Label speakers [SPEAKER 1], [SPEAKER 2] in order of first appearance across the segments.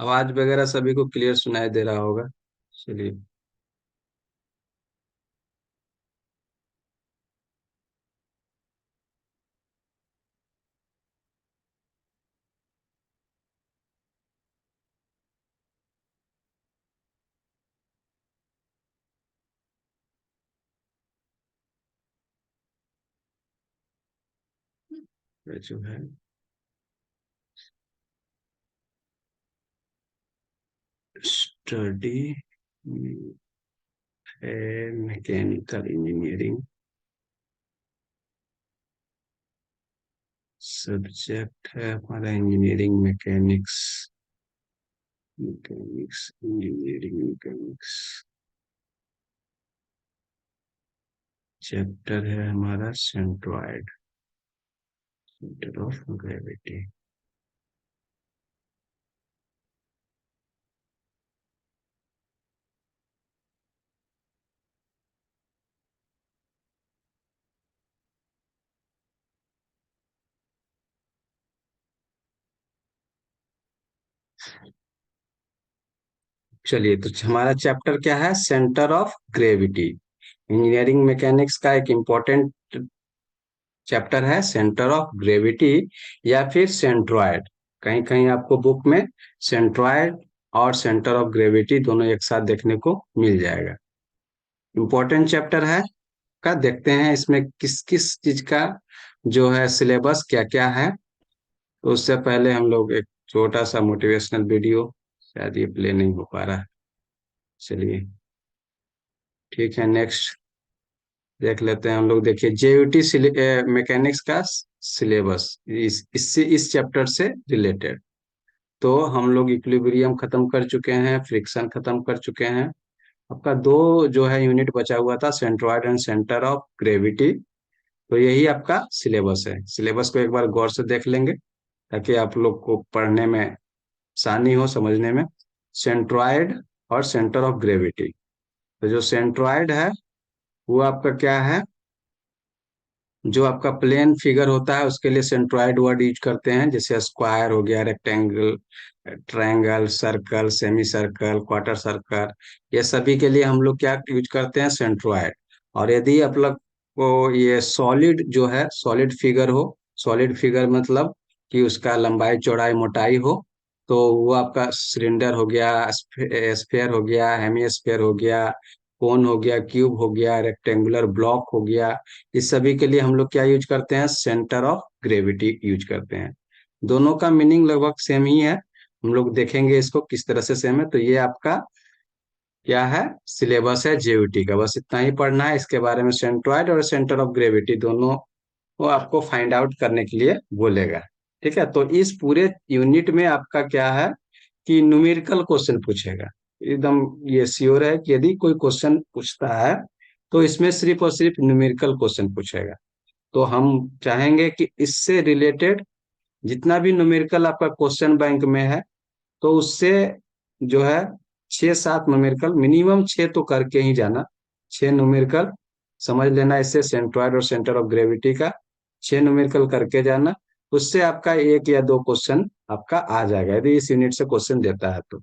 [SPEAKER 1] आवाज वगैरह सभी को क्लियर सुनाई दे रहा होगा। चलिए। ये जो है स्टडी है मैकेनिकल इंजीनियरिंग। सब्जेक्ट है हमारा engineering mechanics. Mechanics engineering mechanics. Chapter है हमारा सेंट्रॉइड, सेंटर ऑफ ग्रेविटी। चलिए, तो हमारा चैप्टर क्या है? Centre of gravity. Engineering mechanics का एक इम्पोर्टेंट चैप्टर है सेंटर ऑफ ग्रेविटी या फिर सेंट्रॉयड। कहीं कहीं आपको बुक में सेंट्रॉयड और सेंटर ऑफ ग्रेविटी दोनों एक साथ देखने को मिल जाएगा। इम्पोर्टेंट चैप्टर है। का देखते हैं इसमें किस किस चीज का जो है सिलेबस क्या क्या है। तो उससे पहले हम लोग एक छोटा सा मोटिवेशनल वीडियो, शायद ये प्ले नहीं हो पा रहा है। चलिए, ठीक है, नेक्स्ट देख लेते हैं हम लोग। देखिए, जेयूटी मैकेनिक्स का सिलेबस इससे इस चैप्टर से रिलेटेड। तो हम लोग इक्विलिब्रियम खत्म कर चुके हैं, फ्रिक्शन खत्म कर चुके हैं। आपका दो जो है यूनिट बचा हुआ था, centroid and centre of gravity. तो यही आपका सिलेबस है। सिलेबस को एक बार गौर से देख लेंगे ताकि आप लोग को पढ़ने में आसानी हो, समझने में। सेंट्रॉयड और सेंटर ऑफ ग्रेविटी। तो जो सेंट्रॉयड है वो आपका क्या है? जो आपका प्लेन फिगर होता है उसके लिए सेंट्रॉयड वर्ड यूज करते हैं, जैसे स्क्वायर हो गया, rectangle, triangle, circle, semi circle, quarter circle. ये सभी के लिए हम लोग क्या यूज करते हैं? सेंट्रॉयड। और यदि आप लोग को ये सॉलिड जो है, सॉलिड फिगर हो, सॉलिड फिगर मतलब कि उसका लंबाई चौड़ाई मोटाई हो, तो वो आपका सिलेंडर हो गया, स्फेयर हो गया, हेमी स्फेयर हो गया, कोन हो गया, क्यूब हो गया, रेक्टेंगुलर ब्लॉक हो गया। इस सभी के लिए हम लोग क्या यूज करते हैं? सेंटर ऑफ ग्रेविटी यूज करते हैं। दोनों का मीनिंग लगभग सेम ही है। हम लोग देखेंगे इसको किस तरह से सेम है। तो ये आपका क्या है? सिलेबस है जेयूटी का। बस इतना ही पढ़ना है इसके बारे में। सेंट्रॉइड और सेंटर ऑफ ग्रेविटी दोनों वो आपको फाइंड आउट करने के लिए बोलेगा। ठीक है, तो इस पूरे यूनिट में आपका क्या है कि न्यूमेरिकल क्वेश्चन पूछेगा। एकदम ये श्योर है कि यदि कोई क्वेश्चन पूछता है तो इसमें सिर्फ और सिर्फ न्यूमेरिकल क्वेश्चन पूछेगा। तो हम चाहेंगे कि इससे रिलेटेड जितना भी न्यूमेरिकल आपका क्वेश्चन बैंक में है, तो उससे जो है 6-7 न्यूमेरिकल, मिनिमम 6 तो करके ही जाना। 6 न्यूमेरिकल समझ लेना इससे, सेंट्रॉयड और सेंटर ऑफ ग्रेविटी का 6 न्यूमेरिकल करके जाना। उससे आपका एक या दो क्वेश्चन आपका आ जाएगा यदि इस यूनिट से क्वेश्चन देता है तो।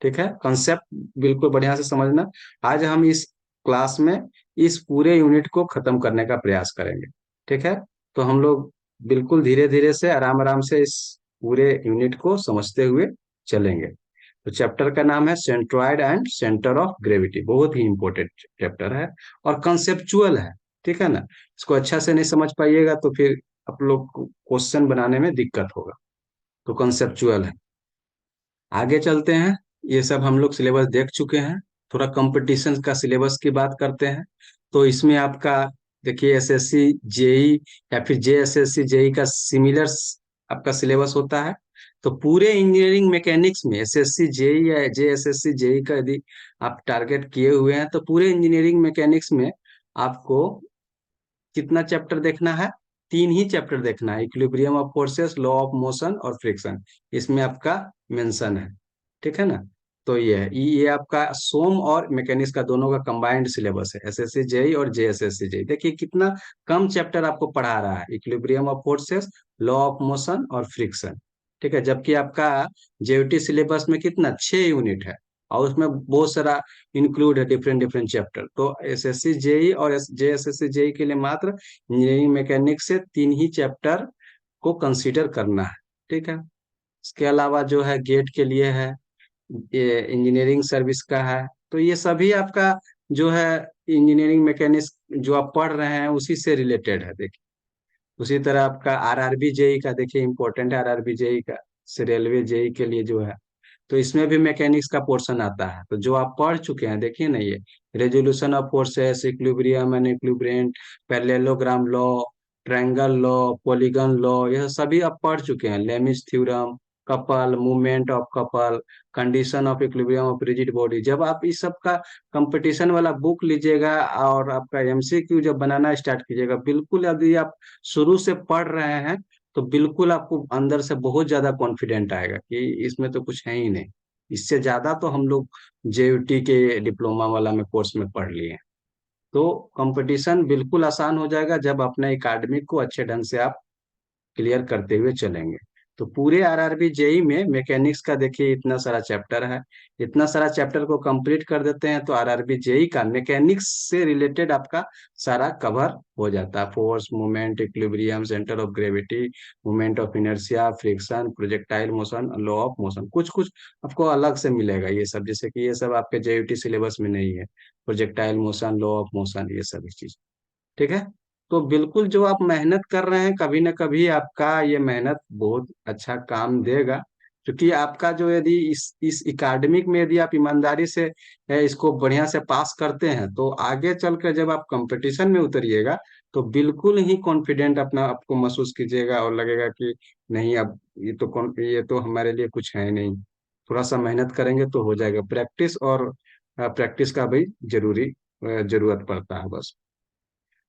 [SPEAKER 1] ठीक है, कंसेप्ट बिल्कुल बढ़िया से समझना। आज हम इस क्लास में इस पूरे यूनिट को खत्म करने का प्रयास करेंगे। ठीक है, तो हम लोग बिल्कुल धीरे धीरे से, आराम आराम से इस पूरे यूनिट को समझते हुए चलेंगे। तो चैप्टर का नाम है centroid and centre of gravity. बहुत ही इंपॉर्टेंट चैप्टर है और कंसेप्चुअल है। ठीक है ना? इसको अच्छा से नहीं समझ पाइएगा तो फिर आप लोग को क्वेश्चन बनाने में दिक्कत होगा। तो कंसेप्चुअल है। आगे चलते हैं। ये सब हम लोग सिलेबस देख चुके हैं। थोड़ा कंपटीशन का सिलेबस की बात करते हैं। तो इसमें आपका देखिए, एसएससी जेई या फिर जेएसएससी जेई का सिमिलर आपका सिलेबस होता है। तो पूरे इंजीनियरिंग मैकेनिक्स में एसएससी जेई या जेएसएससी जेई का यदि आप टारगेट किए हुए हैं तो पूरे इंजीनियरिंग मैकेनिक्स में आपको कितना चैप्टर देखना है? 3 ही चैप्टर देखना है, equilibrium of forces, law of motion और फ्रिक्शन। इसमें आपका मेंशन है। ठीक है ना? तो ये आपका सोम और मैकेनिक्स का दोनों का कंबाइंड सिलेबस है, एसएससी जेई और जेएसएससी जेई। देखिए कितना कम चैप्टर आपको पढ़ा रहा है, equilibrium of forces, law of motion और फ्रिक्शन। ठीक है, जबकि आपका जेईटी सिलेबस में कितना 6 यूनिट है, और उसमें बहुत सारा इंक्लूड है, डिफरेंट डिफरेंट चैप्टर। तो एसएससी जेई और जेएसएससी जेई के लिए मात्र इंजीनियरिंग मैकेनिक्स से 3 ही चैप्टर को कंसीडर करना है। ठीक है, इसके अलावा जो है गेट के लिए है, ये इंजीनियरिंग सर्विस का है। तो ये सभी आपका जो है इंजीनियरिंग मैकेनिक्स जो आप पढ़ रहे हैं उसी से रिलेटेड है। देखिए, उसी तरह आपका आरआरबी जेई का देखिए, इंपॉर्टेंट है आरआरबी जेई का, से रेलवे जेई के लिए जो है, तो इसमें भी मैकेनिक्स का पोर्शन आता है। तो जो आप पढ़ चुके हैं देखिए ना, ये resolution of forces, equilibrium and equilibrant, parallelogram law, triangle law, polygon law, यह सभी आप पढ़ चुके हैं। Lami's theorem, couple, movement of couple, condition of equilibrium of rigid body. जब आप इस सब का कंपटीशन वाला बुक लीजिएगा और आपका एमसीक्यू जब बनाना स्टार्ट कीजिएगा, बिल्कुल यदि आप शुरू से पढ़ रहे हैं तो बिल्कुल आपको अंदर से बहुत ज्यादा कॉन्फिडेंट आएगा कि इसमें तो कुछ है ही नहीं। इससे ज्यादा तो हम लोग जेयूटी के डिप्लोमा वाला में कोर्स में पढ़ लिए हैं। तो कंपटीशन बिल्कुल आसान हो जाएगा जब अपने एकेडमिक को अच्छे ढंग से आप क्लियर करते हुए चलेंगे। तो पूरे आरआरबी जेई में मैकेनिक्स का देखिए इतना सारा चैप्टर है। इतना सारा चैप्टर को कंप्लीट कर देते हैं तो आरआरबी जेई का मैकेनिक्स से रिलेटेड आपका सारा कवर हो जाता है। Force, movement, equilibrium, centre of gravity, movement of inertia, friction, projectile motion, law of motion, कुछ कुछ आपको अलग से मिलेगा ये सब, जैसे कि ये सब आपके जेयूटी सिलेबस में नहीं है। Projectile motion, law of motion, ये सभी चीज। ठीक है, तो बिल्कुल जो आप मेहनत कर रहे हैं कभी ना कभी आपका ये मेहनत बहुत अच्छा काम देगा। क्योंकि आपका जो, यदि इस एकेडमिक में यदि आप ईमानदारी से इसको बढ़िया से पास करते हैं तो आगे चलकर जब आप कंपटीशन में उतरिएगा तो बिल्कुल ही कॉन्फिडेंट अपना आपको महसूस कीजिएगा और लगेगा कि नहीं, अब ये तो हमारे लिए कुछ है नहीं। थोड़ा सा मेहनत करेंगे तो हो जाएगा। प्रैक्टिस और प्रैक्टिस का भी जरूरत पड़ता है बस।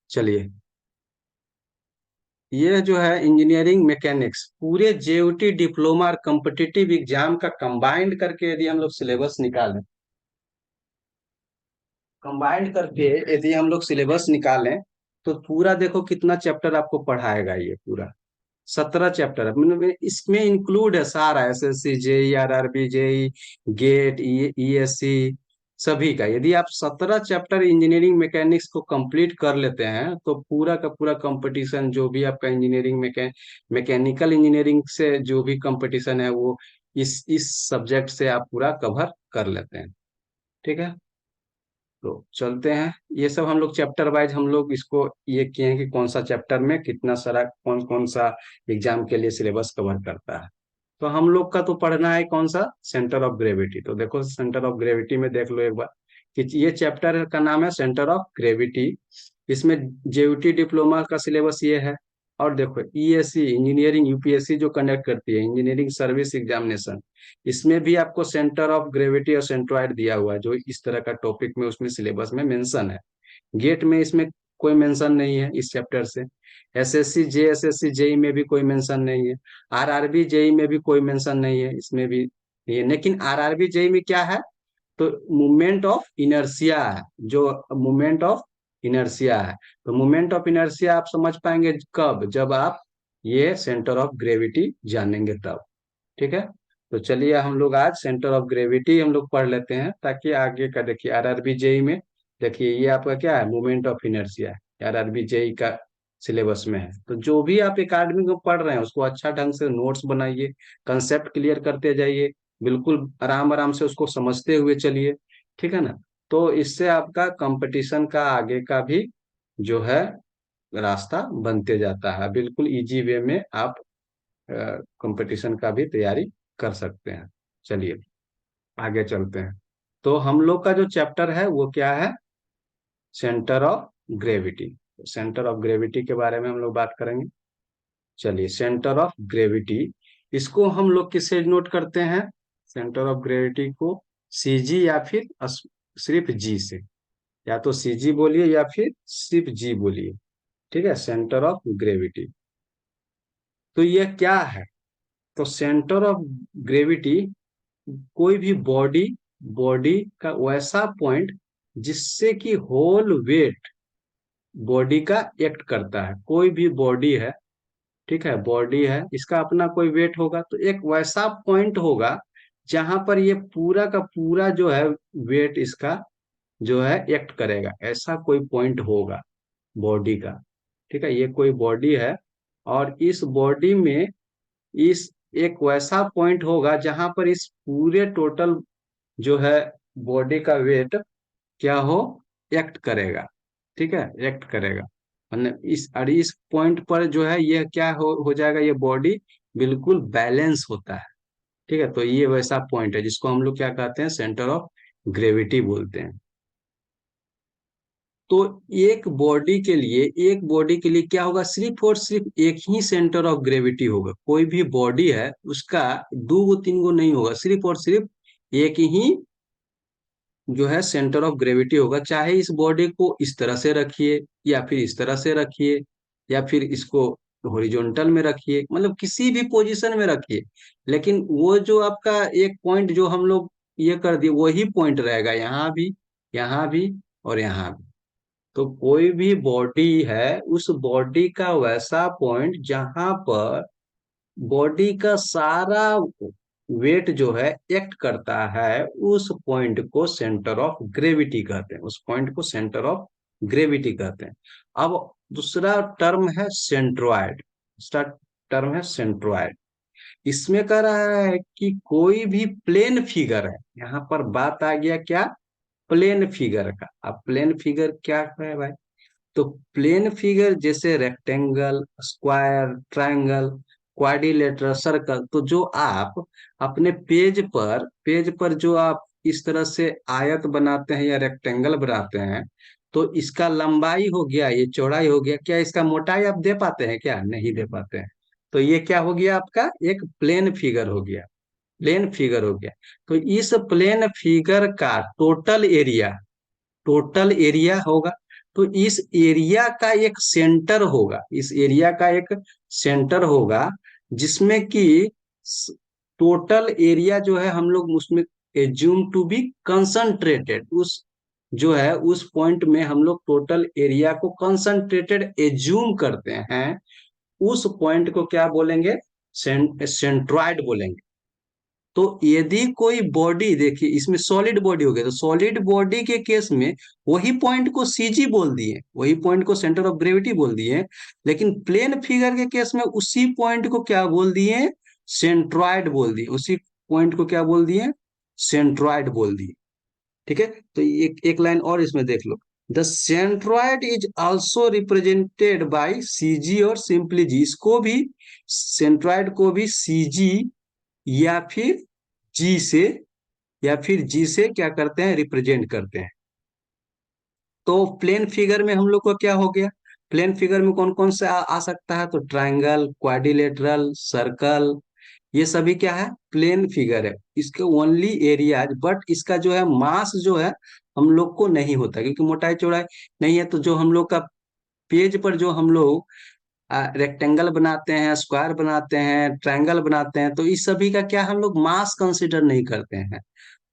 [SPEAKER 1] चलिए, ये जो है इंजीनियरिंग मैकेनिक्स पूरे जेयूटी डिप्लोमा और कॉम्पिटिटिव एग्जाम का कंबाइंड करके यदि हम लोग सिलेबस निकालें, कंबाइंड करके यदि हम लोग सिलेबस निकालें तो पूरा देखो कितना चैप्टर आपको पढ़ाएगा ये पूरा। 17 चैप्टर है, मतलब इसमें इंक्लूड है सारा, SSC JE, RRB JE, GATE, ESC, सभी का। यदि आप 17 चैप्टर इंजीनियरिंग मैकेनिक्स को कंप्लीट कर लेते हैं तो पूरा का पूरा कंपटीशन जो भी आपका इंजीनियरिंग मैकेनिकल इंजीनियरिंग से जो भी कंपटीशन है वो इस सब्जेक्ट से आप पूरा कवर कर लेते हैं। ठीक है, तो चलते हैं। ये सब हम लोग चैप्टर वाइज हम लोग इसको ये किए हैं कि कौन सा चैप्टर में कितना सारा कौन कौन सा एग्जाम के लिए सिलेबस कवर करता है। तो हम लोग का तो पढ़ना है कौन सा, सेंटर ऑफ ग्रेविटी। तो देखो सेंटर ऑफ ग्रेविटी में देख लो एक बार कि ये चैप्टर का नाम है सेंटर ऑफ ग्रेविटी। इसमें जेयूटी डिप्लोमा का सिलेबस ये है। और देखो ईएससी इंजीनियरिंग यूपीएससी जो कंडक्ट करती है इंजीनियरिंग सर्विस एग्जामिनेशन, इसमें भी आपको सेंटर ऑफ ग्रेविटी और सेंट्रॉइड दिया हुआ है, जो इस तरह का टॉपिक में उसमें सिलेबस में मेंशन है। गेट में इसमें कोई मेंशन नहीं है इस चैप्टर से। एसएससी जेएसएससी जेई में भी कोई मेंशन नहीं है। आरआरबी जेई में भी कोई मेंशन नहीं है, इसमें भी नहीं है। लेकिन आरआरबी जेई में क्या है, तो मूवमेंट ऑफ इनर्शिया है, जो मूवमेंट ऑफ इनर्शिया है। तो मूवमेंट ऑफ इनर्शिया आप समझ पाएंगे कब, जब आप ये सेंटर ऑफ ग्रेविटी जानेंगे तब। ठीक है, तो चलिए हम लोग आज सेंटर ऑफ ग्रेविटी हम लोग पढ़ लेते हैं, ताकि आगे का देखिए आरआरबी जेई में देखिए ये आपका क्या है, मूवमेंट ऑफ इनर्शिया है, आरआरबी जेई का सिलेबस में है। तो जो भी आप एकेडमी में पढ़ रहे हैं उसको अच्छा ढंग से नोट्स बनाइए, कंसेप्ट क्लियर करते जाइए, बिल्कुल आराम आराम से उसको समझते हुए चलिए। ठीक है ना, तो इससे आपका कंपटीशन का आगे का भी जो है रास्ता बनते जाता है। बिल्कुल इजी वे में आप कंपटीशन का भी तैयारी कर सकते हैं। चलिए आगे चलते हैं। तो हम लोग का जो चैप्टर है वो क्या है, centre of gravity. Centre of gravity के बारे में हम लोग बात करेंगे। चलिए, सेंटर ऑफ ग्रेविटी, इसको हम लोग किससे नोट करते हैं, सेंटर ऑफ ग्रेविटी को सीजी या फिर सिर्फ जी से, या तो सीजी बोलिए या फिर सिर्फ जी बोलिए। ठीक है, सेंटर ऑफ ग्रेविटी। तो ये क्या है, तो सेंटर ऑफ ग्रेविटी कोई भी बॉडी बॉडी का वैसा पॉइंट जिससे कि होल वेट बॉडी का एक्ट करता है। कोई भी बॉडी है, ठीक है, बॉडी है, इसका अपना कोई वेट होगा, तो एक वैसा पॉइंट होगा जहां पर ये पूरा का पूरा जो है वेट इसका जो है एक्ट करेगा, ऐसा कोई पॉइंट होगा बॉडी का। ठीक है, ये कोई बॉडी है, और इस बॉडी में इस एक वैसा पॉइंट होगा जहां पर इस पूरे टोटल जो है बॉडी का वेट क्या हो, एक्ट करेगा। ठीक है, एक्ट करेगा, मतलब इस पॉइंट पर जो है ये क्या हो जाएगा, ये बॉडी बिल्कुल बैलेंस होता है। ठीक है, तो ये वैसा पॉइंट है जिसको हम लोग क्या कहते हैं, सेंटर ऑफ ग्रेविटी बोलते हैं। तो एक बॉडी के लिए क्या होगा, सिर्फ और सिर्फ एक ही सेंटर ऑफ ग्रेविटी होगा। कोई भी बॉडी है उसका दो गो तीन गो नहीं होगा, सिर्फ और सिर्फ एक ही जो है सेंटर ऑफ ग्रेविटी होगा। चाहे इस बॉडी को इस तरह से रखिए, या फिर इस तरह से रखिए, या फिर इसको हॉरिजॉन्टल में रखिए, मतलब किसी भी पोजीशन में रखिए, लेकिन वो जो आपका एक पॉइंट जो हम लोग ये कर दिए वही पॉइंट रहेगा, यहाँ भी और यहाँ भी। तो कोई भी बॉडी है, उस बॉडी का वैसा पॉइंट जहां पर बॉडी का सारा वेट जो है एक्ट करता है, उस पॉइंट को सेंटर ऑफ ग्रेविटी कहते हैं, उस पॉइंट को सेंटर ऑफ ग्रेविटी कहते हैं। अब दूसरा टर्म है सेंट्रॉयड, दूसरा टर्म है सेंट्रॉयड। इसमें कह रहा है कि कोई भी प्लेन फिगर है, यहाँ पर बात आ गया क्या, प्लेन फिगर का। अब प्लेन फिगर क्या है भाई, तो प्लेन फिगर जैसे rectangle, square, triangle, quadrilateral, circle, तो जो आप अपने पेज पर जो आप इस तरह से आयत बनाते हैं या रेक्टेंगल बनाते हैं, तो इसका लंबाई हो गया, ये चौड़ाई हो गया, क्या इसका मोटाई आप दे पाते हैं, क्या नहीं दे पाते हैं। तो ये क्या हो गया, आपका एक प्लेन फिगर हो गया, प्लेन फिगर हो गया। तो इस प्लेन फिगर का टोटल एरिया होगा। तो इस एरिया का एक सेंटर होगा, इस एरिया का एक सेंटर होगा, जिसमें कि टोटल एरिया जो है हम लोग उसमें एज्यूम टू बी कंसंट्रेटेड, उस जो है उस पॉइंट में हम लोग टोटल एरिया को कंसंट्रेटेड एज्यूम करते हैं। उस पॉइंट को क्या बोलेंगे, सेंट्रॉइड बोलेंगे। तो यदि कोई बॉडी, देखिए इसमें सॉलिड बॉडी हो गया, तो सॉलिड बॉडी के केस में वही पॉइंट को सीजी बोल दिए, वही पॉइंट को सेंटर ऑफ ग्रेविटी बोल दिए, लेकिन प्लेन फिगर के केस में उसी पॉइंट को क्या बोल दिए, सेंट्रॉइड बोल दिए, उसी पॉइंट को क्या बोल दिए, सेंट्रॉइड बोल दिए। ठीक है, तो एक लाइन और इसमें देख लो, the centroid is also represented by CG और सिंपली जी। इसको भी, सेंट्रॉइड को भी सीजी या फिर जी से क्या करते हैं, रिप्रेजेंट करते हैं। तो प्लेन फिगर में हम लोग को क्या हो गया, प्लेन फिगर में कौन कौन सा आ सकता है, तो ट्रायंगल, क्वाड्रिलेटरल, सर्कल, ये सभी क्या है, प्लेन फिगर है। इसके ओनली एरियाज, बट इसका जो है मास जो है हम लोग को नहीं होता, क्योंकि मोटाई चौड़ाई नहीं है। तो जो हम लोग का पेज पर जो हम लोग रेक्टेंगल बनाते हैं, स्क्वायर बनाते हैं, ट्रायंगल बनाते हैं, तो इस सभी का क्या हम लोग मास कंसीडर नहीं करते हैं।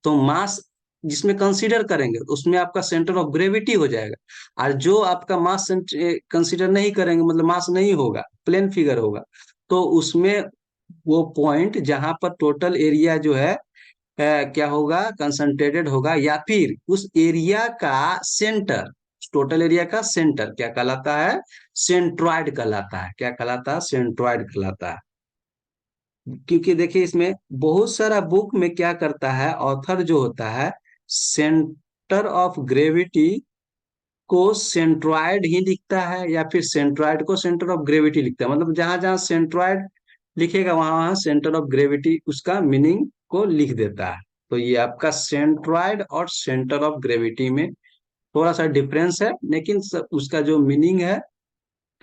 [SPEAKER 1] तो मास जिसमें कंसीडर करेंगे उसमें आपका सेंटर ऑफ ग्रेविटी हो जाएगा, और जो आपका मास कंसीडर नहीं करेंगे, मतलब मास नहीं होगा, प्लेन फिगर होगा, तो उसमें वो पॉइंट जहां पर टोटल एरिया जो है क्या होगा, कंसंट्रेटेड होगा, या फिर उस एरिया का सेंटर, टोटल एरिया का सेंटर क्या कहलाता है, सेंट्रॉइड कहलाता है। क्या कहलाता है, सेंट्रॉइड कहलाता है। क्योंकि देखिए इसमें बहुत सारा बुक में क्या करता है, ऑथर जो होता है, सेंटर ऑफ ग्रेविटी को सेंट्रॉइड ही लिखता है, या फिर सेंट्रॉइड को सेंटर ऑफ ग्रेविटी लिखता है, मतलब जहां जहां सेंट्रॉइड लिखेगा वहां वहां सेंटर ऑफ ग्रेविटी उसका मीनिंग को लिख देता है। तो ये आपका सेंट्रॉइड और सेंटर ऑफ ग्रेविटी में थोड़ा सा डिफरेंस है, लेकिन उसका जो मीनिंग है,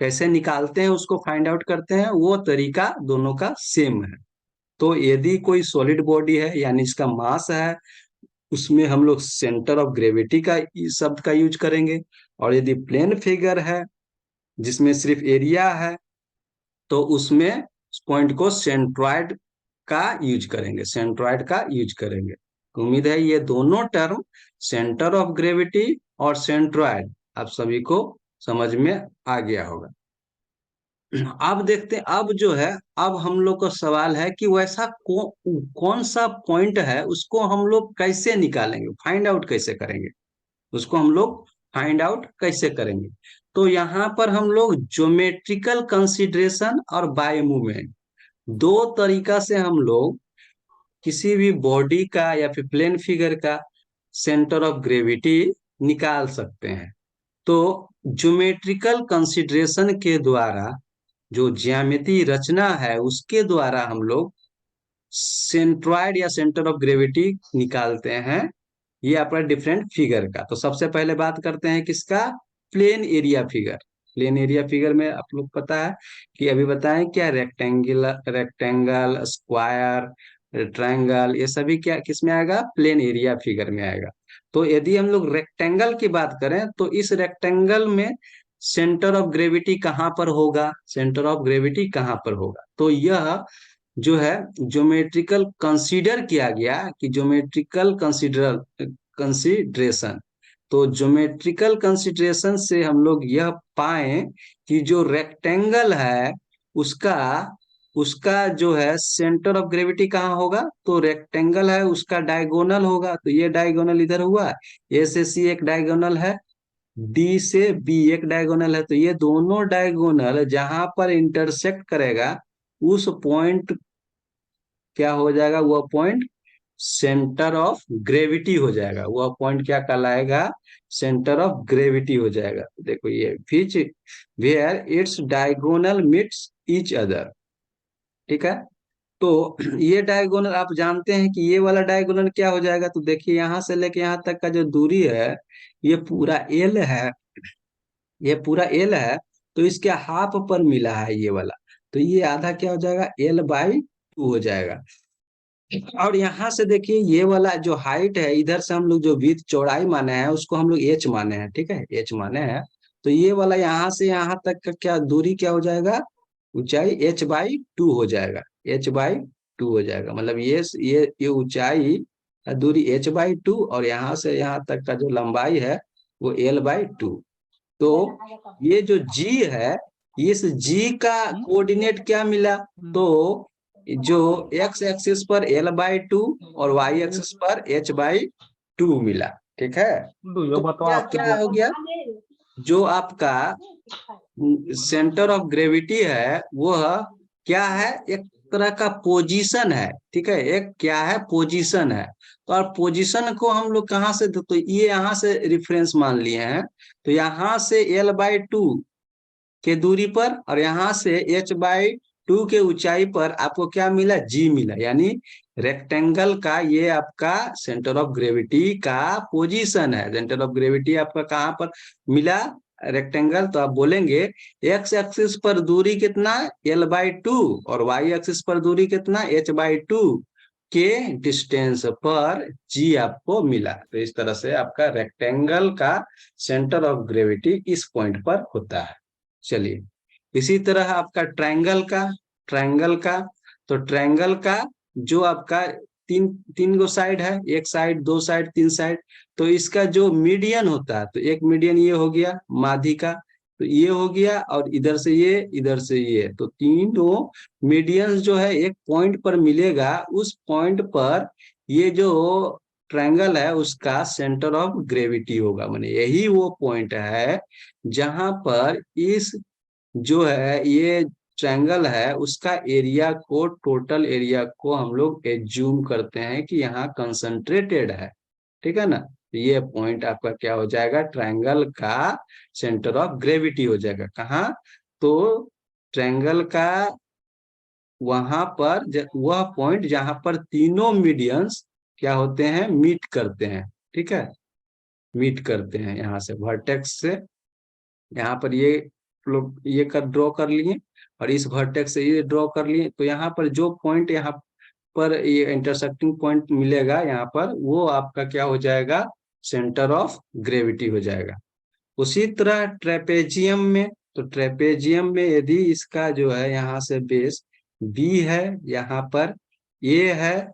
[SPEAKER 1] कैसे निकालते हैं उसको फाइंड आउट करते हैं, वो तरीका दोनों का सेम है। तो यदि कोई सॉलिड बॉडी है, यानी इसका मास है, उसमें हम लोग सेंटर ऑफ ग्रेविटी का शब्द का यूज करेंगे। और यदि प्लेन फिगर है जिसमें सिर्फ एरिया है, तो उसमें पॉइंट को सेंट्रॉइड का यूज करेंगे, सेंट्रॉइड का यूज करेंगे। तो उम्मीद है ये दोनों टर्म, सेंटर ऑफ ग्रेविटी और सेंट्रॉइड, आप सभी को समझ में आ गया होगा। अब देखते हैं, अब जो है, अब हम लोग का सवाल है कि वैसा कौन सा पॉइंट है, उसको हम लोग कैसे निकालेंगे, फाइंड आउट कैसे करेंगे, उसको हम लोग फाइंड आउट कैसे करेंगे। तो यहाँ पर हम लोग ज्योमेट्रिकल कंसीडरेशन और बाय मूवमेंट, दो तरीका से हम लोग किसी भी बॉडी का या फिर प्लेन फिगर का सेंटर ऑफ ग्रेविटी निकाल सकते हैं। तो ज्योमेट्रिकल कंसीडरेशन के द्वारा, जो ज्यामिति रचना है उसके द्वारा हम लोग सेंट्रॉइड या सेंटर ऑफ ग्रेविटी निकालते हैं, ये आपका डिफरेंट फिगर का। तो सबसे पहले बात करते हैं किसका, plain area figure. Plain area figure में आप लोग पता है कि अभी बताएं क्या, रेक्टेंगल, रेक्टेंगल, स्क्वायर, ट्रायंगल, ये सभी क्या किस में आएगा, प्लेन एरिया फिगर में आएगा। तो यदि हम लोग रेक्टेंगल की बात करें तो इस रेक्टेंगल में सेंटर ऑफ ग्रेविटी कहाँ पर होगा, सेंटर ऑफ ग्रेविटी कहाँ पर होगा, तो यह जो है ज्योमेट्रिकल कंसीडर किया गया कि ज्योमेट्रिकल कंसीडरेशन, तो ज्योमेट्रिकल कंसीडरेशन से हम लोग यह पाए कि जो रेक्टेंगल है उसका उसका जो है सेंटर ऑफ ग्रेविटी कहाँ होगा, तो रेक्टेंगल है उसका डायगोनल होगा, तो ये डायगोनल इधर हुआ, ए से सी एक डायगोनल है, डी से बी एक डायगोनल है, तो ये दोनों डायगोनल जहां पर इंटरसेक्ट करेगा उस पॉइंट क्या हो जाएगा, वह पॉइंट सेंटर ऑफ ग्रेविटी हो जाएगा, वह पॉइंट क्या कहलाएगा, सेंटर ऑफ ग्रेविटी हो जाएगा। देखो ये which where its diagonal meets each other, ठीक है। तो ये डायगोनल आप जानते हैं कि ये वाला डायगोनल क्या हो जाएगा, तो देखिए यहां से लेके यहां तक का जो दूरी है ये पूरा एल है, ये पूरा एल है, तो इसके हाफ पर मिला है ये वाला, तो ये आधा क्या हो जाएगा, एल बाई टू हो जाएगा। और यहाँ से देखिए ये वाला जो हाइट है, इधर से हम लोग जो विड्थ चौड़ाई माने हैं उसको हम लोग एच माने हैं, ठीक है, एच माने हैं। तो ये वाला यहाँ से यहाँ तक का क्या दूरी क्या हो जाएगा, ऊंचाई एच बाई टू हो जाएगा, एच बाई टू हो जाएगा, मतलब ये ऊंचाई दूरी एच बाई टू, और यहाँ से यहाँ तक का जो लंबाई है वो एल बाई टू। तो ये जो जी है, इस जी का कोऑर्डिनेट क्या मिला, तो जो एक्स एक्सिस पर एल बाई टू और वाई एक्सिस पर एच बाई टू मिला, ठीक है। तो क्या क्या हो गया, जो आपका सेंटर ऑफ ग्रेविटी है वह क्या है, एक तरह का पोजीशन है, ठीक है, एक क्या है, पोजीशन है। तो और पोजीशन को हम लोग कहाँ से, तो ये यहाँ से रिफरेंस मान लिए हैं, तो यहाँ से एल बाई टू के दूरी पर और यहाँ से एच बाई टू के ऊंचाई पर आपको क्या मिला, जी मिला, यानी रेक्टेंगल का ये आपका सेंटर ऑफ ग्रेविटी का पोजीशन है। सेंटर ऑफ ग्रेविटी आपका कहाँ पर मिला, रेक्टेंगल, तो आप बोलेंगे एक्स एक्सिस पर दूरी कितना, एल बाई टू, और वाई एक्सिस पर दूरी कितना, एच बाई टू के डिस्टेंस पर जी आपको मिला। तो इस तरह से आपका रेक्टेंगल का सेंटर ऑफ ग्रेविटी इस पॉइंट पर होता है। चलिए, इसी तरह आपका ट्रायंगल का, तो ट्रायंगल का जो आपका तीन तीन गो साइड है, एक साइड, दो साइड, तीन साइड, तो इसका जो मीडियन होता है, तो एक मीडियन ये हो गया माधि का, तो ये हो गया, और इधर से ये, इधर से ये, तो तीनों मीडियंस जो है एक पॉइंट पर मिलेगा, उस पॉइंट पर ये जो ट्रायंगल है उसका सेंटर ऑफ ग्रेविटी होगा, माने यही वो पॉइंट है जहां पर इस जो है ये ट्रायंगल है उसका एरिया को, टोटल एरिया को हम लोग एज्यूम करते हैं कि यहाँ कंसंट्रेटेड है, ठीक है ना। ये पॉइंट आपका क्या हो जाएगा, ट्रायंगल का सेंटर ऑफ ग्रेविटी हो जाएगा कहाँ, तो ट्रायंगल का वहां पर वह पॉइंट जहां पर तीनों मीडियंस क्या होते हैं, मीट करते हैं, ठीक है, मीट करते हैं, यहाँ से वर्टेक्स से यहाँ पर ये लोग ये कर ड्रॉ कर लिए, और इस वर्टेक्स से ये ड्रॉ कर लिए, तो यहाँ पर जो पॉइंट यहाँ पर ये इंटरसेक्टिंग पॉइंट मिलेगा यहाँ पर, वो आपका क्या हो जाएगा, सेंटर ऑफ ग्रेविटी हो जाएगा। उसी तरह ट्रेपेजियम में, तो ट्रेपेजियम में यदि इसका जो है यहाँ से बेस बी है, यहाँ पर ए है,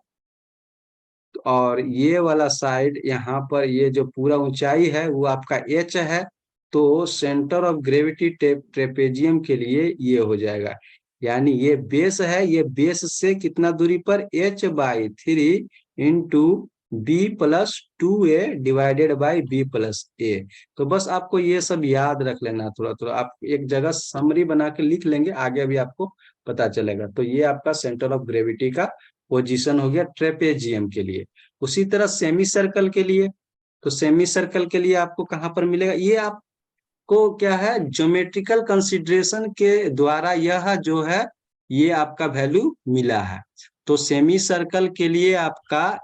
[SPEAKER 1] और ये वाला साइड यहाँ पर ये जो पूरा ऊंचाई है वो आपका एच है, तो सेंटर ऑफ ग्रेविटी ट्रेपेजियम के लिए ये हो जाएगा, यानी ये बेस है, ये बेस से कितना दूरी पर, h/3 into B+2A divided by B+A। तो बस आपको ये सब याद रख लेना, थोड़ा थोड़ा आप एक जगह समरी बना के लिख लेंगे, आगे अभी आपको पता चलेगा। तो ये आपका सेंटर ऑफ ग्रेविटी का पोजीशन हो गया ट्रेपेजियम के लिए। उसी तरह सेमी सर्कल के लिए, तो सेमी सर्कल के लिए आपको कहां पर मिलेगा, ये आपको क्या है, ज्योमेट्रिकल कंसीडरेशन के द्वारा यह जो है ये आपका वैल्यू मिला है। तो सेमी सर्कल के लिए आपका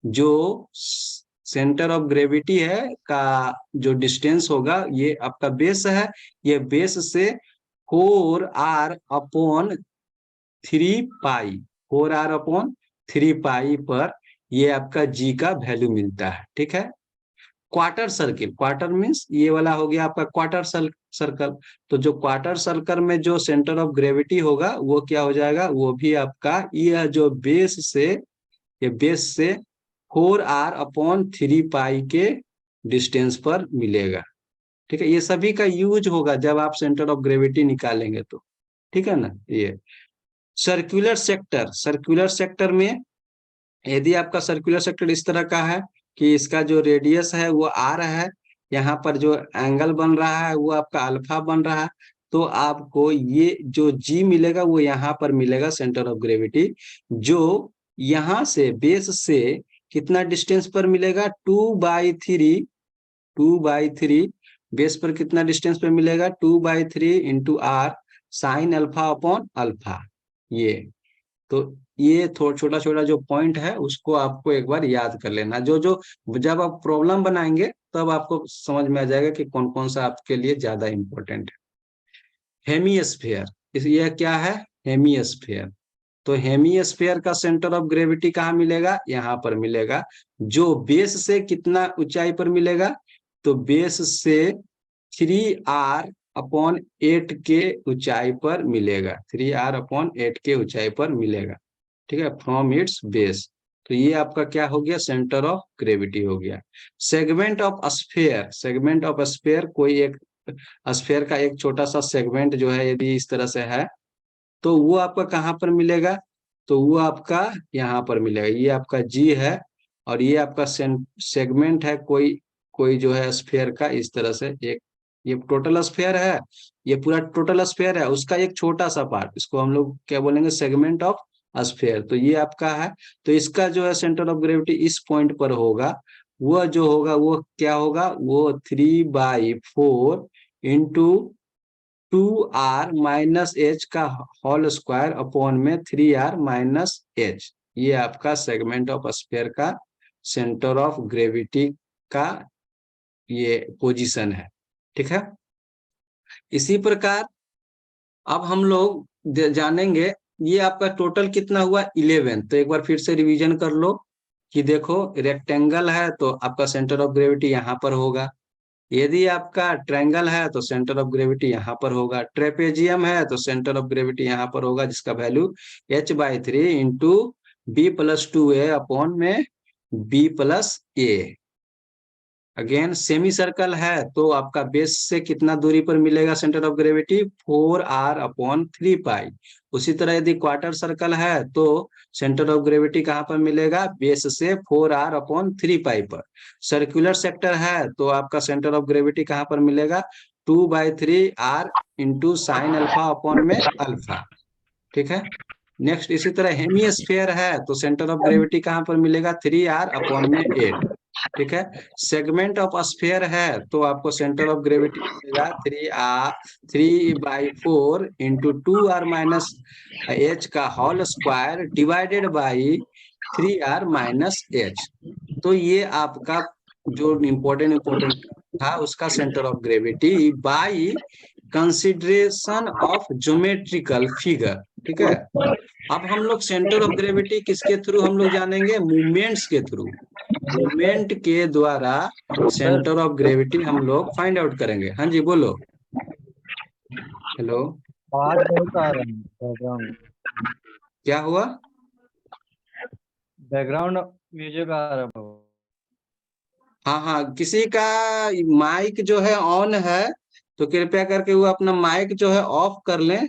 [SPEAKER 1] जो सेंटर ऑफ ग्रेविटी है का जो डिस्टेंस होगा, ये आपका बेस है, ये बेस से 4r/3 पाई, 4r/3 पाई पर ये आपका जी का वैल्यू मिलता है। ठीक है। क्वार्टर सर्किल, क्वार्टर मीन्स ये वाला हो गया आपका क्वार्टर सर्कल। तो जो क्वार्टर सर्कल में जो सेंटर ऑफ ग्रेविटी होगा वो क्या हो जाएगा, वो भी आपका यह जो बेस से, ये बेस से 4r/3 पाई के डिस्टेंस पर मिलेगा। ठीक है, ये सभी का यूज होगा जब आप सेंटर ऑफ ग्रेविटी निकालेंगे तो। ठीक है ना। ये सर्कुलर सेक्टर, सर्कुलर सेक्टर में यदि आपका सर्कुलर सेक्टर इस तरह का है कि इसका जो रेडियस है वो आर है, यहाँ पर जो एंगल बन रहा है वो आपका अल्फा बन रहा है, तो आपको ये जो जी मिलेगा वो यहाँ पर मिलेगा सेंटर ऑफ ग्रेविटी, जो यहाँ से बेस से कितना डिस्टेंस पर मिलेगा, 2/3, 2/3 बेस पर कितना डिस्टेंस पे मिलेगा, 2/3 इंटू आर साइन अल्फा/अल्फा। ये तो ये थोड़ा छोटा छोटा जो पॉइंट है उसको आपको एक बार याद कर लेना, जो जो जब आप प्रॉब्लम बनाएंगे तब आपको समझ में आ जाएगा कि कौन कौन सा आपके लिए ज्यादा इंपॉर्टेंट है। हेमीस्फेयर, ये क्या है, हेमीस्फेयर। तो हेमीस्फेयर का सेंटर ऑफ ग्रेविटी कहाँ मिलेगा, यहाँ पर मिलेगा, जो बेस से कितना ऊंचाई पर मिलेगा, तो बेस से 3r/8 के ऊंचाई पर मिलेगा, 3r/8 के ऊंचाई पर मिलेगा। ठीक है, फ्रॉम इट्स बेस। तो ये आपका क्या हो गया, सेंटर ऑफ ग्रेविटी हो गया। Segment of sphere, segment of sphere, कोई एक स्फेयर का एक छोटा सा सेगमेंट जो है यदि इस तरह से है, तो वो आपका कहाँ पर मिलेगा, तो वो आपका यहाँ पर मिलेगा, ये आपका जी है, और ये आपका सेगमेंट है, कोई कोई जो है स्फेयर का इस तरह से एक, ये टोटल स्फेयर है, ये पूरा टोटल स्फेयर है, उसका एक छोटा सा पार्ट, इसको हम लोग क्या बोलेंगे, सेगमेंट ऑफ स्फेयर। तो ये आपका है, तो इसका जो है सेंटर ऑफ ग्रेविटी इस पॉइंट पर होगा, वह जो होगा वो क्या होगा, वो 3/4 इंटू 2r-h का होल स्क्वायर अपॉन में 3r-h। ये आपका सेगमेंट ऑफ स्फीयर का सेंटर ऑफ ग्रेविटी का ये पोजीशन है। ठीक है। इसी प्रकार अब हम लोग जानेंगे, ये आपका टोटल कितना हुआ, 11। तो एक बार फिर से रिवीजन कर लो कि देखो, रेक्टेंगल है तो आपका सेंटर ऑफ ग्रेविटी यहाँ पर होगा, यदि आपका ट्रायंगल है तो सेंटर ऑफ ग्रेविटी यहाँ पर होगा, ट्रेपेजियम है तो सेंटर ऑफ ग्रेविटी यहाँ पर होगा, जिसका value h/3 into B+2A upon में B+A। अगेन सेमी सर्कल है तो आपका बेस से कितना दूरी पर मिलेगा सेंटर ऑफ ग्रेविटी, 4r/3 पाई। उसी तरह यदि क्वार्टर सर्कल है तो सेंटर ऑफ ग्रेविटी कहाँ पर मिलेगा, बेस से 4r/3 पाई पर। सर्कुलर सेक्टर है तो आपका सेंटर ऑफ ग्रेविटी कहाँ पर मिलेगा, 2/3r into sine alpha upon में अल्फा। ठीक है। नेक्स्ट इसी तरह हेमीस्फेयर है तो सेंटर ऑफ ग्रेविटी कहाँ पर मिलेगा, 3r/8। ठीक है। सेगमेंट ऑफ स्फीयर है तो आपको सेंटर ऑफ ग्रेविटी मिलेगा 3/4 इंटू 2r-h का whole square divided by 3r-h। तो ये आपका जो इम्पोर्टेंट था उसका centre of gravity by consideration of geometrical figure. ठीक है। अब हम लोग सेंटर ऑफ ग्रेविटी किसके थ्रू हम लोग जानेंगे, मूवमेंट्स के थ्रू, मूवमेंट के द्वारा
[SPEAKER 2] सर
[SPEAKER 1] सेंटर ऑफ ग्रेविटी हम लोग फाइंड आउट करेंगे। हाँ जी बोलो। हेलो।
[SPEAKER 2] आवाज बहुत आ रहा है बैकग्राउंड।
[SPEAKER 1] क्या हुआ,
[SPEAKER 2] बैकग्राउंड म्यूजिक आ रहा है बहुत।
[SPEAKER 1] हाँ हाँ, किसी का माइक जो है ऑन है तो कृपया करके वो अपना माइक जो है ऑफ कर लें,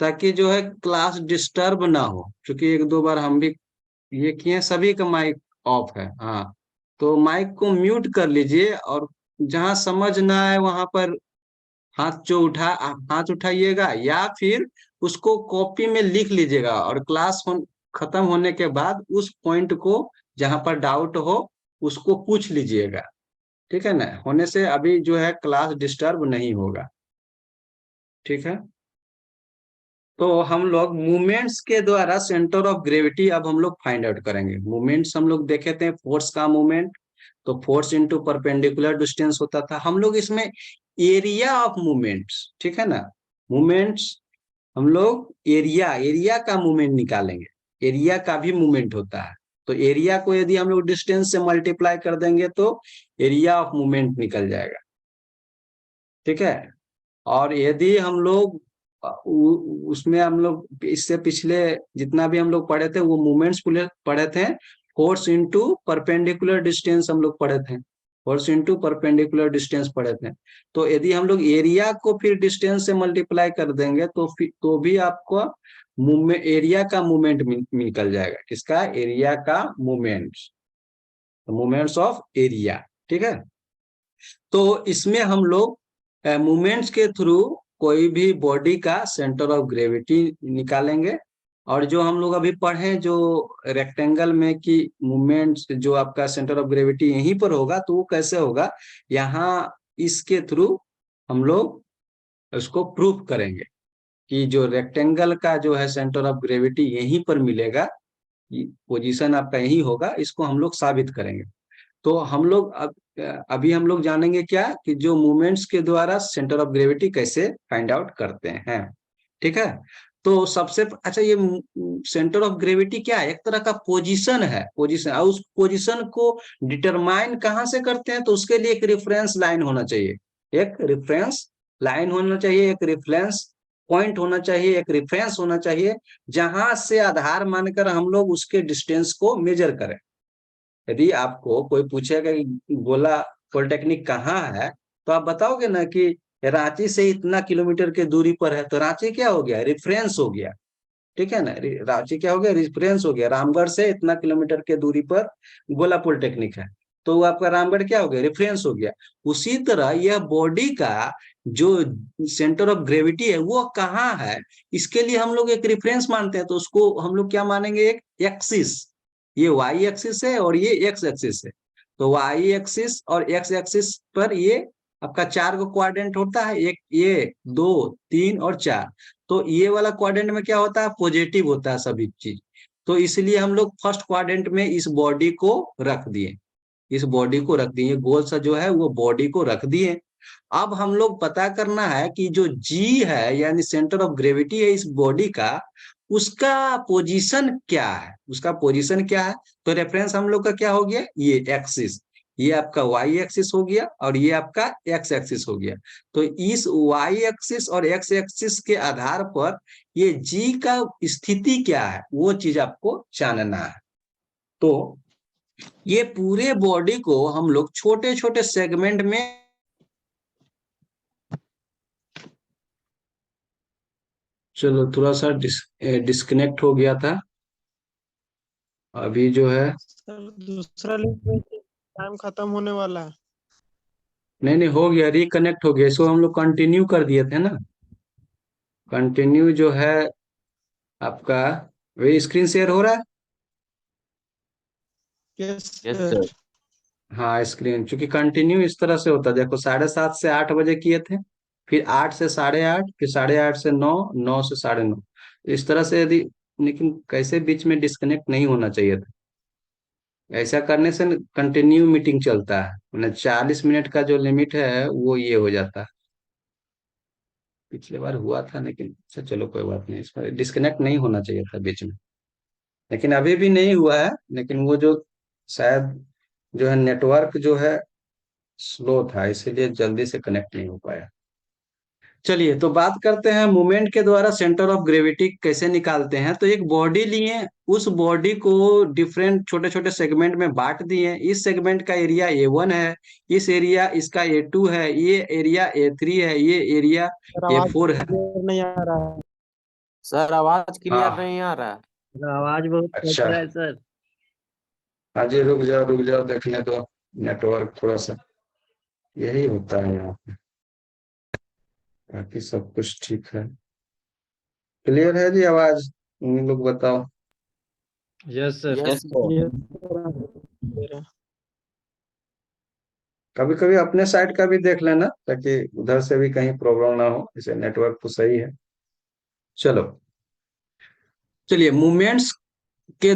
[SPEAKER 1] ताकि जो है क्लास डिस्टर्ब ना हो, क्योंकि एक दो बार हम भी ये किए, सभी का माइक ऑफ है। हाँ, तो माइक को म्यूट कर लीजिए, और जहां समझ ना आए वहां पर हाथ उठाइएगा, या फिर उसको कॉपी में लिख लीजिएगा, और खत्म होने के बाद उस पॉइंट को, जहां पर डाउट हो, उसको पूछ लीजिएगा। ठीक है ना, होने से अभी जो है क्लास डिस्टर्ब नहीं होगा। ठीक है, तो हम लोग मूवमेंट्स के द्वारा सेंटर ऑफ ग्रेविटी अब हम लोग फाइंड आउट करेंगे। मूवमेंट्स हम लोग देखे थे, फोर्स का मूवमेंट, तो फोर्स इनटू परपेंडिकुलर डिस्टेंस होता था। हम लोग इसमें एरिया ऑफ मूवमेंट्स, ठीक है ना, मूवमेंट्स, हम लोग एरिया एरिया का मूवमेंट निकालेंगे। एरिया का भी मूवमेंट होता है, तो एरिया को यदि हम लोग डिस्टेंस से मल्टीप्लाई कर देंगे तो एरिया ऑफ मूवमेंट निकल जाएगा। ठीक है, और यदि हम लोग उसमें हम लोग इससे पिछले जितना भी हम लोग पढ़े थे वो मूवमेंट्स पढ़े थे, फोर्स इनटू परपेंडिकुलर डिस्टेंस हम लोग पढ़े थे, फोर्स इनटू परपेंडिकुलर डिस्टेंस पढ़े थे। तो यदि हम लोग एरिया को फिर डिस्टेंस से मल्टीप्लाई कर देंगे तो फिर तो भी आपको मूवमेंट, एरिया का मूवमेंट निकल जाएगा। किसका? एरिया का मूवमेंट, मूवमेंट्स ऑफ एरिया। ठीक है, तो इसमें हम लोग मूवमेंट्स के थ्रू कोई भी बॉडी का सेंटर ऑफ ग्रेविटी निकालेंगे। और जो हम लोग अभी पढ़े जो रेक्टेंगल में कि मूवमेंट्स जो आपका सेंटर ऑफ ग्रेविटी यहीं पर होगा, तो वो कैसे होगा, यहाँ इसके थ्रू हम लोग उसको प्रूफ करेंगे कि जो रेक्टेंगल का जो है सेंटर ऑफ ग्रेविटी यहीं पर मिलेगा, पोजीशन आपका यही होगा, इसको हम लोग साबित करेंगे। तो हम लोग अभी हम लोग जानेंगे क्या, कि जो मूवमेंट्स के द्वारा सेंटर ऑफ ग्रेविटी कैसे फाइंड आउट करते हैं। ठीक है, तो सबसे अच्छा, ये सेंटर ऑफ ग्रेविटी क्या है? एक तरह का पोजीशन है, पोजीशन, और उस पोजीशन को डिटरमाइन कहाँ से करते हैं, तो उसके लिए एक रेफरेंस लाइन होना चाहिए, एक रेफरेंस लाइन होना चाहिए, एक रेफरेंस पॉइंट होना चाहिए, एक रेफरेंस होना चाहिए, जहां से आधार मानकर हम लोग उसके डिस्टेंस को मेजर करें। यदि आपको कोई पूछेगा कि गोला पॉलिटेक्निक कहाँ है, तो आप बताओगे ना कि रांची से इतना किलोमीटर के दूरी पर है, तो रांची क्या हो गया? रेफरेंस हो गया। ठीक है ना, रांची क्या हो गया? रेफरेंस हो गया। रामगढ़ से इतना किलोमीटर के दूरी पर गोला पॉलिटेक्निक है, तो वो आपका रामगढ़ क्या हो गया? रेफरेंस हो गया। उसी तरह यह बॉडी का जो सेंटर ऑफ ग्रेविटी है वो कहाँ है, इसके लिए हम लोग एक रेफरेंस मानते हैं, तो उसको हम लोग क्या मानेंगे? एक एक्सिस। ये वाई एक्सिस है और ये एक्स एक्सिस है। तो वाई एक्सिस और एक्स एक्सिस पर ये आपका चार को क्वाड्रेंट होता है, एक ये, दो, तीन और चार। तो ये वाला क्वाड्रेंट में क्या होता है? पॉजिटिव होता है सभी चीज। तो इसलिए हम लोग फर्स्ट क्वाड्रेंट में इस बॉडी को रख दिए, इस बॉडी को रख दिए, गोल सा जो है वो बॉडी को रख दिए। अब हम लोग पता करना है कि जो जी है, यानी सेंटर ऑफ ग्रेविटी है इस बॉडी का, उसका पोजीशन क्या है, उसका पोजीशन क्या है। तो रेफरेंस हम लोग का क्या हो गया? ये एक्सिस, ये आपका वाई एक्सिस हो गया, और ये आपका एक्स एक्सिस हो गया। तो इस वाई एक्सिस और एक्स एक्सिस के आधार पर ये जी का स्थिति क्या है, वो चीज आपको जानना है। तो ये पूरे बॉडी को हम लोग छोटे छोटे सेगमेंट में, चलो थोड़ा सा डिस्कनेक्ट हो गया था, अभी जो है,
[SPEAKER 3] सर दूसरा लिंक में टाइम खत्म होने वाला है।
[SPEAKER 1] नहीं नहीं, हो गया, रिकनेक्ट हो गया, इसको हम लोग कंटिन्यू कर दिए थे ना। कंटिन्यू जो है आपका, वही स्क्रीन शेयर हो रहा है।
[SPEAKER 3] Yes
[SPEAKER 2] yes
[SPEAKER 3] sir.
[SPEAKER 2] सर।
[SPEAKER 1] हाँ, स्क्रीन, चूंकि कंटिन्यू इस तरह से होता है, देखो 7:30 से 8 बजे किए थे, फिर 8 से 8:30, फिर 8:30 से 9, 9 से 9:30, इस तरह से यदि, लेकिन कैसे बीच में डिस्कनेक्ट नहीं होना चाहिए था। ऐसा करने से कंटिन्यू मीटिंग चलता है, मतलब 40 मिनट का जो लिमिट है वो ये हो जाता है। पिछले बार हुआ था, लेकिन अच्छा चलो कोई बात नहीं, इस पर डिस्कनेक्ट नहीं होना चाहिए था बीच में, लेकिन अभी भी नहीं हुआ है। लेकिन वो जो शायद जो है नेटवर्क जो है स्लो था, इसीलिए जल्दी से कनेक्ट नहीं हो पाया। चलिए तो बात करते हैं मूवमेंट के द्वारा सेंटर ऑफ ग्रेविटी कैसे निकालते हैं। तो एक बॉडी लिए, उस बॉडी को डिफरेंट छोटे छोटे सेगमेंट में बांट दिए। इस सेगमेंट का एरिया ए वन है, इस एरिया इसका ए टू है, ये एरिया ए थ्री है, ये एरिया
[SPEAKER 3] सर आवाज
[SPEAKER 1] ए4 है।
[SPEAKER 3] क्लियर नहीं आ रहा है।
[SPEAKER 4] सर आवाज क्लियर
[SPEAKER 1] हाँ,
[SPEAKER 4] नहीं आ रहा है।
[SPEAKER 2] आवाज बहुत कट
[SPEAKER 1] अच्छा।
[SPEAKER 2] रहा है सर।
[SPEAKER 1] हाँ जी, रुक जाओ, देखने दो। नेटवर्क थोड़ा सा यही होता है यहाँ पे। बाकी सब कुछ ठीक है। क्लियर है जी आवाज? तुम लोग बताओ।
[SPEAKER 2] Yes sir.
[SPEAKER 4] यस
[SPEAKER 3] ये क्लियर है।
[SPEAKER 1] कभी कभी अपने साइड का भी देख लेना, ताकि उधर से भी कहीं प्रॉब्लम ना हो। इसे नेटवर्क तो सही है। चलो, चलिए मूवमेंट्स के